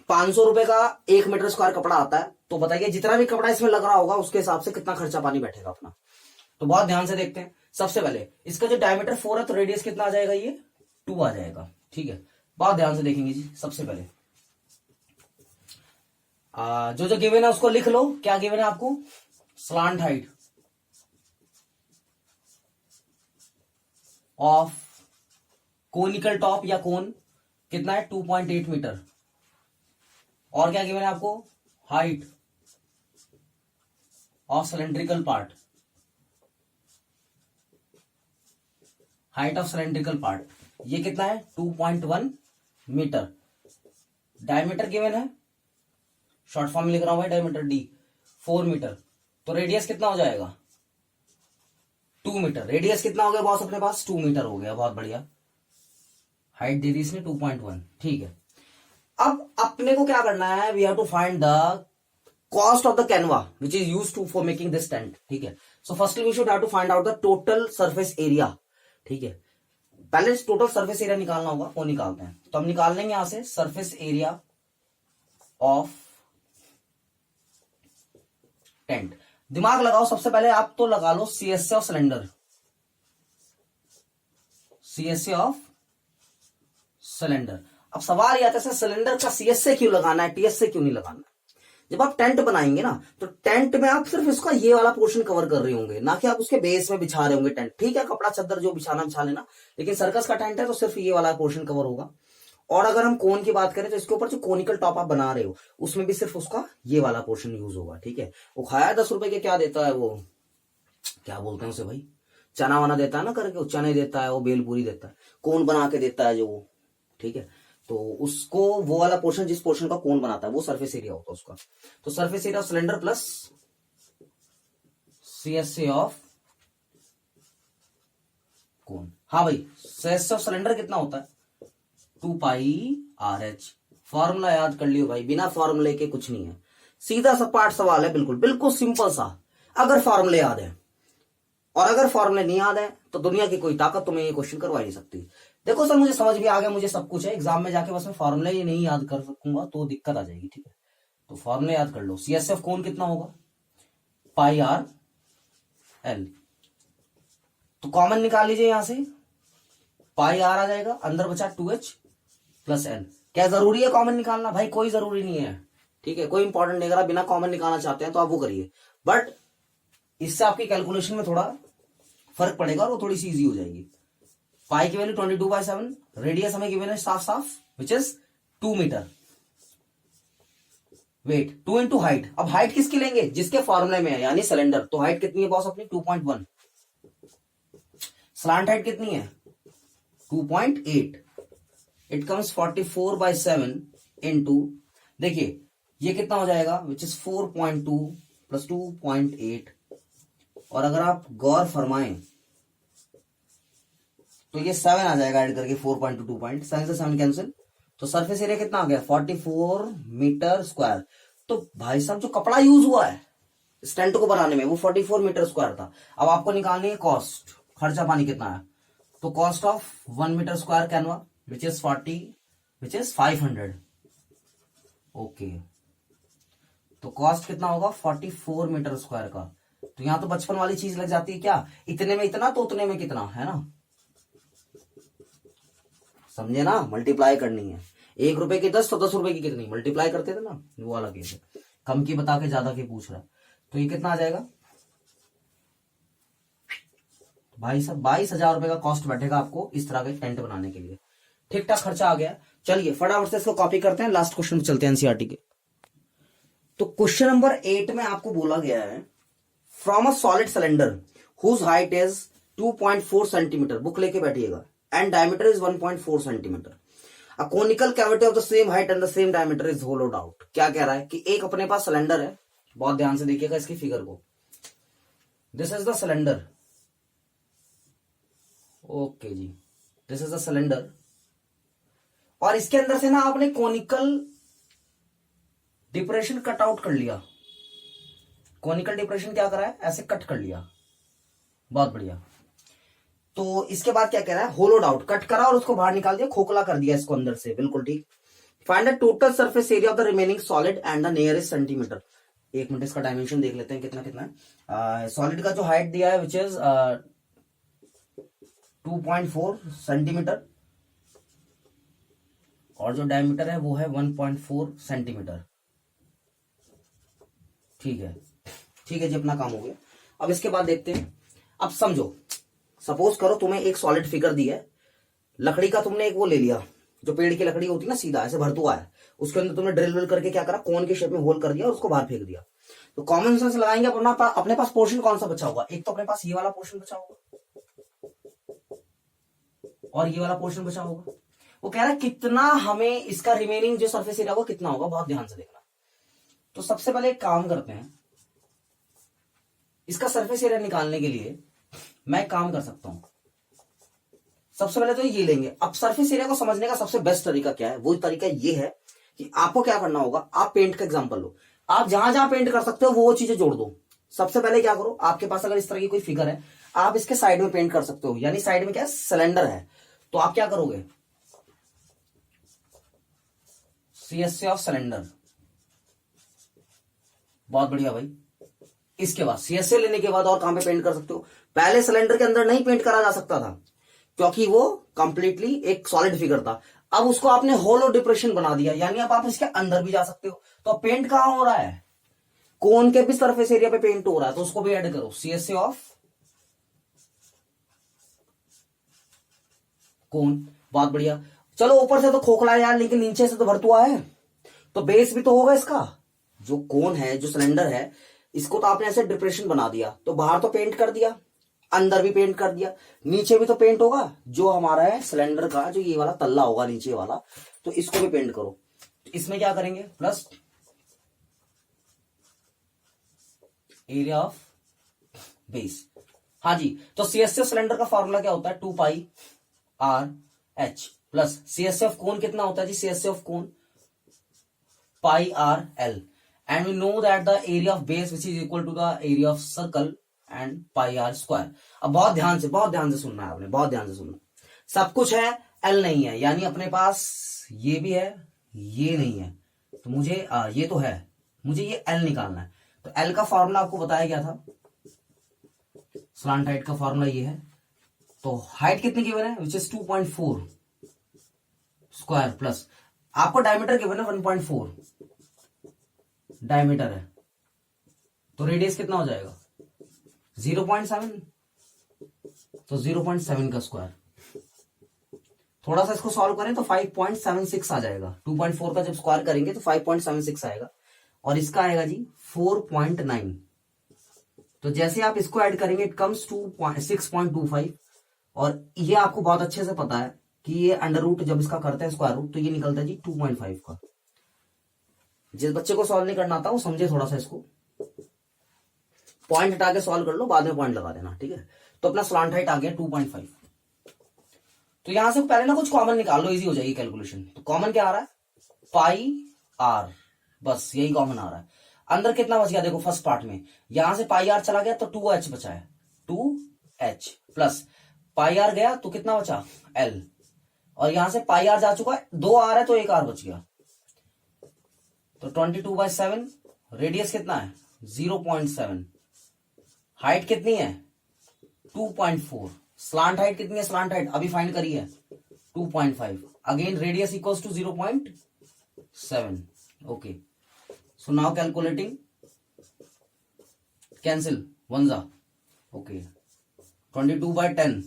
500 रुपए का 1 मीटर स्क्वायर कपड़ा आता है, तो बताइए जितना भी कपड़ा इसमें लग रहा होगा उसके हिसाब से कितना खर्चा पानी बैठेगा अपना। तो बहुत ध्यान से देखते हैं। सबसे पहले इसका जो डायमीटर 4 है तो रेडियस कितना आ जाएगा, ये 2 आ जाएगा, ठीक है। बहुत ध्यान से देखेंगे जी। सबसे पहले जो गिवन है उसको लिख लो, क्या गिवन है आपको, slant height of conical top या कोन कितना है 2.8 मीटर, और क्या गिवन है आपको, height of cylindrical part, height of cylindrical part ये कितना है 2.1 मीटर। डायमीटर गिवन है, शॉर्ट फॉर्म में लिख रहा हूं भाई, डायमीटर डी 4 मीटर, तो रेडियस कितना हो जाएगा 2 मीटर। रेडियस कितना हो गया बॉस अपने पास 2 मीटर हो गया, बहुत बढ़िया। हाइट दे दी इसने 2.1, ठीक है। अब अपने को क्या करना है, we have to find the cost of the canvas which is used to for making this tent, ठीक है। So firstly we should have to find out the total surface area, ठीक है। पहले टोटल सरफेस एरिया निकालना होगा, वो निकालते हैं। तो हम निकाल लेंगे यहां से सरफेस एरिया ऑफ टेंट। दिमाग लगाओ, सबसे पहले आप तो लगा लो CSC of cylinder, CSA of cylinder. अब सवाल ये आता है सिलेंडर का CSA क्यों लगाना है, TSA क्यों नहीं लगाना। जब आप टेंट बनाएंगे ना तो टेंट में आप सिर्फ इसका ये वाला पोर्शन कवर कर रहे होंगे, ना कि आप उसके बेस में बिछा रहे होंगे टेंट। ठीक है, कपड़ा चद्दर जो बिछाना बिछा लेना, लेकिन सर्कस का टेंट है तो सिर्फ ये वाला पोर्शन कवर होगा। और अगर हम कोन की बात करें तो इसके ऊपर जो कोनिकल टॉप आप बना रहे हो उसमें भी सिर्फ उसका ये वाला पोर्शन यूज होगा। ठीक है, वो खाया 10 रुपए के क्या देता है, वो क्या बोलते हैं उसे भाई, चना वना देता है ना करके, वो चने देता है, वो बेलपूरी देता है, कोन बना के देता है जो वो। ठीक है, तो उसको वो वाला पोर्शन, जिस पोर्शन का कोन बनाता है वो सरफेस एरिया होता है उसका। तो surface area of cylinder plus CSA of कोन। हाँ भाई, CSA ऑफ सिलेंडर कितना होता है, 2πRH। फॉर्मूला याद कर लियो भाई, बिना फॉर्मूले के कुछ नहीं है, सीधा सपाट सवाल है, बिल्कुल बिल्कुल सिंपल सा, अगर फॉर्मूले याद है। और अगर फॉर्मूले नहीं याद है तो दुनिया की कोई ताकत तुम्हें ये क्वेश्चन करवा नहीं सकती। देखो सर मुझे समझ भी आ गया, मुझे सब कुछ है, एग्जाम में जाके बस मैं फॉर्मूले ही नहीं याद कर सकूंगा तो दिक्कत आ जाएगी। ठीक है, तो फॉर्मूले याद कर लो। CSA ऑफ कोन कितना होगा, πRL। तो कॉमन निकाल लीजिए यहां से, πR आ जाएगा, अंदर बचा 2H प्लस L। क्या जरूरी है कॉमन निकालना भाई, कोई जरूरी नहीं है। ठीक है, कोई इंपॉर्टेंट नहीं, अगर आप बिना कॉमन निकालना चाहते हैं तो आप वो करिए, बट इससे आपकी कैलकुलेशन में थोड़ा फर्क पड़ेगा और वो थोड़ी सी इजी हो जाएगी। पाई की वैल्यू 22/7, रेडियस हमें गिवन है साफ साफ which is 2 meter. Wait 2 into height. अब हाइट किसकी लेंगे, जिसके फॉर्मूले में है, यानी सिलेंडर। तो हाइट कितनी है बॉस अपनी, 2.1। स्लांट हाइट कितनी है, 2.8। इट कम्स 44/7 इंटू, देखिए ये कितना हो जाएगा, विच इज 4.2 प्लस 2.8। और अगर आप गौर फरमाएं तो ये 7 आ जाएगा ऐड करके, 4.2 2.7 से 7 कैंसिल, तो सरफेस एरिया कितना आ गया, 44 मीटर स्क्वायर। तो भाई साहब जो कपड़ा यूज हुआ है स्टेंट को बनाने में वो 44 मीटर स्क्वायर था। अब आपको निकालनी है कॉस्ट, खर्चा पानी कितना है, तो cost of 1 meter square canvas which is 500। Okay, तो कॉस्ट कितना होगा 44 मीटर स्क्वायर का। तो यहां तो बचपन वाली चीज लग जाती है क्या, इतने में इतना तो उतने में कितना, है ना, समझे ना, मल्टीप्लाई करनी है। 1 रुपए की 10 तो 10 रुपए की कितनी, मल्टीप्लाई करते थे ना, वो वाला केस है। कम की बता के ज्यादा की पूछ रहा है, तो ये कितना आ जाएगा भाई साहब, 22,000 रुपए का कॉस्ट बैठेगा आपको इस तरह के टेंट बनाने के लिए। ठीक ठाक खर्चा आ गया। चलिए फटाफट से इसको कॉपी करते हैं, लास्ट क्वेश्चन पे चलते हैं एनसीईआरटी के। तो क्वेश्चन नंबर 8 में आपको बोला गया है, from a solid cylinder whose height is 2.4 centimetre, book लेके बैठिएगा, and diameter is 1.4 centimetre, a conical cavity of the same height and the same diameter is hollowed out. क्या कह रहा है कि एक अपने पास सिलेंडर है, बहुत ध्यान से देखिएगा इसकी फिगर को, this is the cylinder, okay जी, दिस इज द सिलेंडर, और इसके अंदर से ना आपने कोनिकल डिप्रेशन कट आउट कर लिया। कोनिकल डिप्रेशन क्या करा है, ऐसे कट कर लिया, बहुत बढ़िया। तो इसके बाद क्या कह रहा है, होलोड आउट, कट करा और उसको बाहर निकाल दिया, खोखला कर दिया इसको अंदर से, बिल्कुल ठीक। Find the total surface area of the remaining solid and the nearest centimetre. 1 minute इसका डायमेंशन देख लेते हैं कितना कितना है। सॉलिड का जो हाइट दिया है विच इज 2.4 सेंटीमीटर, और जो डायमीटर है वो है 1.4 सेंटीमीटर। ठीक है, ठीक है जी, अपना काम हो गया। अब इसके बाद देखते हैं, अब समझो, सपोज करो तुम्हें एक सॉलिड फिगर दी है, लकड़ी का तुमने एक वो ले लिया, जो पेड़ की लकड़ी होती है ना, सीधा ऐसे भरतुआ है, उसके अंदर तुमने ड्रिल विल करके क्या करा, कोन के शेप में होल कर दिया और उसको बाहर फेंक दिया। तो कॉमन सेंस लगाएंगे, अपने पास पोर्शन कौन सा बचा होगा, एक तो अपने पास ये वाला पोर्शन बचा होगा और ये वाला पोर्शन बचा होगा। वो कह रहा है कितना हमें इसका रिमेनिंग जो सरफेस एरिया होगा कितना होगा, बहुत ध्यान से देखना। तो सबसे पहले एक काम करते हैं, इसका सरफेस एरिया निकालने के लिए मैं एक काम कर सकता हूं, सबसे पहले तो ये लेंगे। अब सरफेस एरिया को समझने का सबसे बेस्ट तरीका क्या है, वो तरीका ये है कि आपको क्या करना होगा, आप पेंट का एग्जांपल लो, आप जहां जहां पेंट कर सकते हो वो चीजें जोड़ दो। सबसे पहले क्या करो, आपके पास अगर इस तरह की कोई फिगर है, आप इसके साइड में पेंट कर सकते हो, यानी साइड में क्या है, सिलेंडर है, तो आप क्या करोगे, CSA ऑफ सिलेंडर, बहुत बढ़िया भाई। इसके बाद CSA लेने के बाद और कहां पे पेंट कर सकते हो, पहले सिलेंडर के अंदर नहीं पेंट करा जा सकता था, क्योंकि वो कंप्लीटली एक सॉलिड फिगर था। अब उसको आपने होलो डिप्रेशन बना दिया, यानी अब आप इसके अंदर भी जा सकते हो। तो पेंट कहां हो रहा है, कोन के भी सरफेस एरिया पे पेंट हो रहा है, तो उसको भी ऐड करो, CSA ऑफ कोन। बहुत बढ़िया। चलो ऊपर से तो खोखला है यार, लेकिन नीचे से तो भरतुआ है, तो बेस भी तो होगा इसका। जो कोन है, जो सिलेंडर है, इसको तो आपने ऐसे डिप्रेशन बना दिया, तो बाहर तो पेंट कर दिया, अंदर भी पेंट कर दिया, नीचे भी तो पेंट होगा। जो हमारा है सिलेंडर का, जो ये वाला तल्ला होगा नीचे वाला, तो इसको भी पेंट करो। इसमें क्या करेंगे, प्लस एरिया ऑफ बेस। हाँ जी, तो CSF सिलेंडर का फॉर्मूला क्या होता है, 2πr/h प्लस CSF कोन कितना होता है जी, CSF cone πr/l, and we know that the area of base which is equal to the area of circle and πr²। अब बहुत ध्यान से सुनना है आपने, बहुत ध्यान से सुनना। सब कुछ है, L नहीं है, यानी अपने पास ये भी है, ये नहीं है, तो मुझे ये तो है, मुझे ये L निकालना है। तो L का फॉर्मूला आपको बताया गया था, स्लांट हाइट का फॉर्मूला ये है। तो हाइट कितनी गिवन है, विच इज 2.4 स्क्वायर, प्लस आपको डायमीटर गिवन है 1.4 डायमीटर है, तो रेडियस कितना हो जाएगा 0.7, तो 0.7 का स्क्वायर। थोड़ा सा इसको सॉल्व करें तो 5.76 आ जाएगा। 2.4 का जब स्क्वायर करेंगे तो 5.76 आएगा, और इसका आएगा जी 4.9। तो जैसे आप इसको ऐड करेंगे इट कम्स 6.25, और ये आपको बहुत अच्छे से पता है कि ये अंडर रूट जब इसका करते हैं स्क्वायर रूट, तो ये निकलता है जी 2.5 का। जिस बच्चे को सॉल्व नहीं करना आता वो समझे थोड़ा सा, इसको पॉइंट हटा के सॉल्व कर लो, बाद में पॉइंट लगा देना, ठीक है। तो अपना स्लांट हाइट आ गया 2.5। तो यहां से पहले ना कुछ कॉमन निकाल लो, इजी हो जाएगी कैलकुलेशन। तो कॉमन क्या आ रहा है, πr, बस यही कॉमन आ रहा है। अंदर कितना बच गया देखो, फर्स्ट पार्ट में यहां से πr चला गया तो 2h बचा है, 2h प्लस πr गया तो कितना बचा l, और यहां से πr जा चुका है, 2r है तो 1r बच गया, तो 22/7। रेडियस कितना है 0.7, हाइट कितनी है 2.4, स्लांट हाइट कितनी है, स्लांट हाइट अभी फाइंड करी है 2.5, again radius equals to 0.7। Okay, so now calculating, cancel one जा, okay 22/10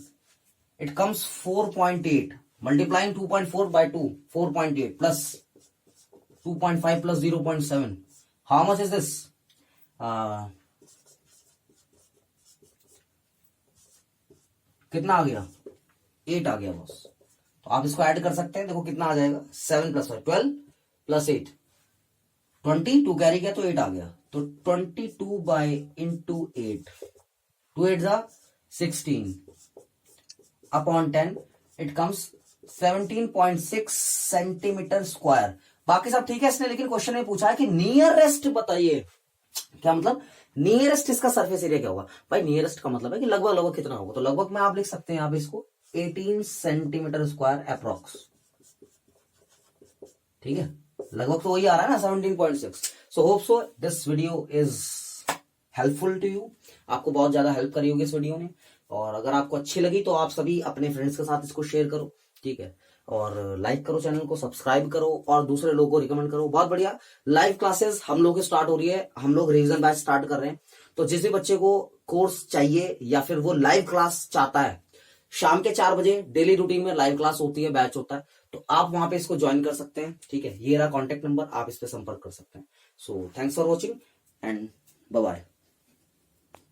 it comes 4.8, multiplying 2.4 by 2, 4.8 plus 2.5 plus 0.7, how much is this, कितना आ गया 8 आ गया बॉस। तो आप इसको ऐड कर सकते हैं, देखो कितना आ जाएगा 7 + 5 12 + 8 22 कैरी किया तो 8 आ गया, तो 22/8, 2 8 जा 16 upon 10, it comes 17.6 centimetre square. बाकी सब ठीक है इसने, लेकिन क्वेश्चन में पूछा है कि नियरेस्ट बताइए, क्या मतलब नियरेस्ट इसका सरफेस एरिया क्या होगा। भाई नियरेस्ट का मतलब है कि लगभग लगभग कितना होगा, तो लगभग में आप लिख सकते हैं आप इसको 18 सेंटीमीटर स्क्वायर अप्रोक्स, ठीक है, लगभग तो वही आ रहा है ना 17.6। So hope so this video is helpful to you, आपको बहुत ज्यादा हेल्प करी होगी इस वीडियो ने, और अगर आपको अच्छी लगी तो आप सभी अपने फ्रेंड्स के साथ इसको शेयर करो, ठीक है, और लाइक करो चैनल को, सब्सक्राइब करो और दूसरे लोगों को रिकमेंड करो। बहुत बढ़िया, लाइव क्लासेस हम लोग की स्टार्ट हो रही है, हम लोग रिवीजन बैच स्टार्ट कर रहे हैं। तो जिस भी बच्चे को कोर्स चाहिए या फिर वो लाइव क्लास चाहता है, शाम के 4 बजे डेली रूटीन में लाइव क्लास होती है, बैच होता है, तो आप वहां पे इसको ज्वाइन कर सकते हैं, ठीक है। ये रहा कॉन्टेक्ट नंबर, आप इस पे संपर्क कर सकते हैं। So thanks for watching and bye bye.